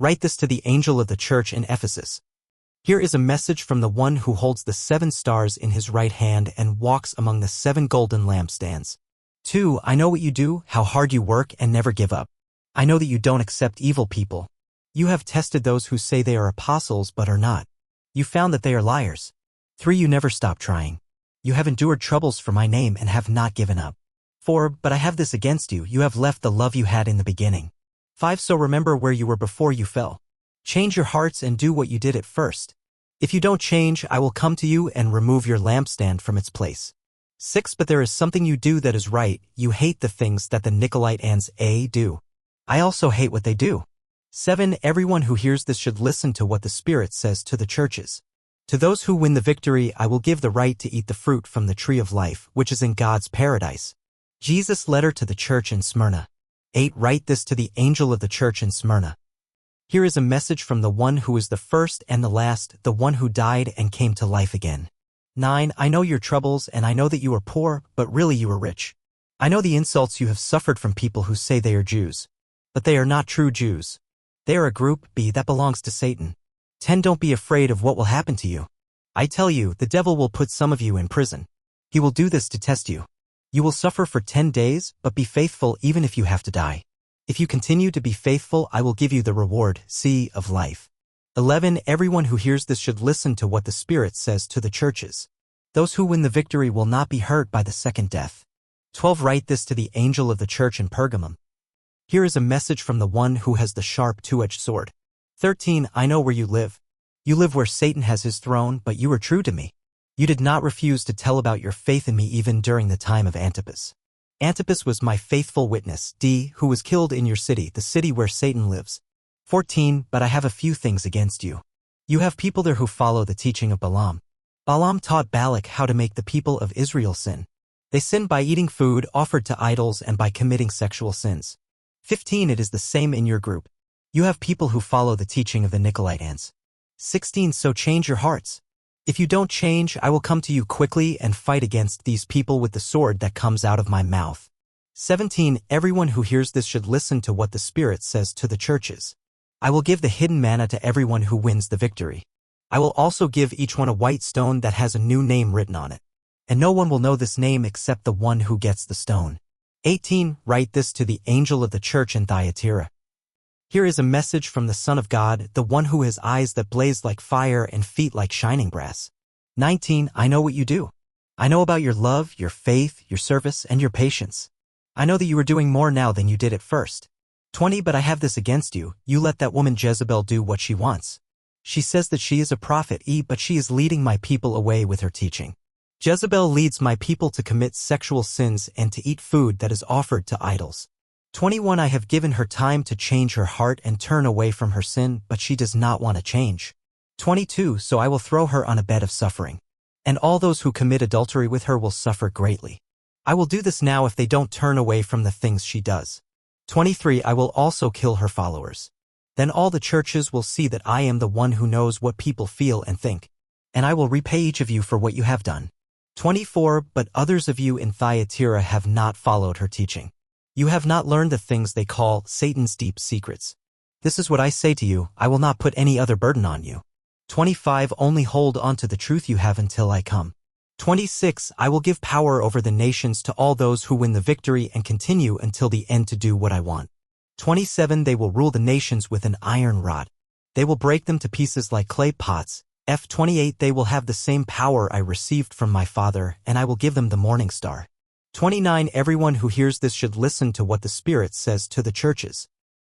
Write this to the angel of the church in Ephesus. Here is a message from the one who holds the 7 stars in his right hand and walks among the 7 golden lampstands. 2. I know what you do, how hard you work and never give up. I know that you don't accept evil people. You have tested those who say they are apostles but are not. You found that they are liars. 3. You never stop trying. You have endured troubles for my name and have not given up. 4. But I have this against you, you have left the love you had in the beginning. 5. So remember where you were before you fell. Change your hearts and do what you did at first. If you don't change, I will come to you and remove your lampstand from its place. 6. But there is something you do that is right, you hate the things that the Nicolaitans do. I also hate what they do. 7. Everyone who hears this should listen to what the Spirit says to the churches. To those who win the victory, I will give the right to eat the fruit from the tree of life, which is in God's paradise. Jesus' letter to the church in Smyrna. 8. Write this to the angel of the church in Smyrna. Here is a message from the one who is the first and the last, the one who died and came to life again. 9. I know your troubles and I know that you are poor, but really you are rich. I know the insults you have suffered from people who say they are Jews. But they are not true Jews. They are a group B that belongs to Satan. 10. Don't be afraid of what will happen to you. I tell you, the devil will put some of you in prison. He will do this to test you. You will suffer for 10 days, but be faithful even if you have to die. If you continue to be faithful, I will give you the reward, C, of life. 11. Everyone who hears this should listen to what the Spirit says to the churches. Those who win the victory will not be hurt by the second death. 12. Write this to the angel of the church in Pergamum. Here is a message from the one who has the sharp 2-edged sword. 13. I know where you live. You live where Satan has his throne, but you are true to me. You did not refuse to tell about your faith in me even during the time of Antipas. Antipas was my faithful witness, D, who was killed in your city, the city where Satan lives. 14. But I have a few things against you. You have people there who follow the teaching of Balaam. Balaam taught Balak how to make the people of Israel sin. They sinned by eating food offered to idols and by committing sexual sins. 15. It is the same in your group. You have people who follow the teaching of the Nicolaitans. 16. So change your hearts. If you don't change, I will come to you quickly and fight against these people with the sword that comes out of my mouth. 17. Everyone who hears this should listen to what the Spirit says to the churches. I will give the hidden manna to everyone who wins the victory. I will also give each one a white stone that has a new name written on it. And no one will know this name except the one who gets the stone. 18. Write this to the angel of the church in Thyatira. Here is a message from the Son of God, the one who has eyes that blaze like fire and feet like shining brass. 19. I know what you do. I know about your love, your faith, your service, and your patience. I know that you are doing more now than you did at first. 20. But I have this against you, you let that woman Jezebel do what she wants. She says that she is a prophet, but she is leading my people away with her teaching. Jezebel leads my people to commit sexual sins and to eat food that is offered to idols. 21. I have given her time to change her heart and turn away from her sin, but she does not want to change. 22. So I will throw her on a bed of suffering. And all those who commit adultery with her will suffer greatly. I will do this now if they don't turn away from the things she does. 23. I will also kill her followers. Then all the churches will see that I am the one who knows what people feel and think. And I will repay each of you for what you have done. 24. But others of you in Thyatira have not followed her teaching. You have not learned the things they call Satan's deep secrets. This is what I say to you, I will not put any other burden on you. 25. Only hold on to the truth you have until I come. 26. I will give power over the nations to all those who win the victory and continue until the end to do what I want. 27. They will rule the nations with an iron rod. They will break them to pieces like clay pots. 28. They will have the same power I received from my Father, and I will give them the morning star. 29. Everyone who hears this should listen to what the Spirit says to the churches.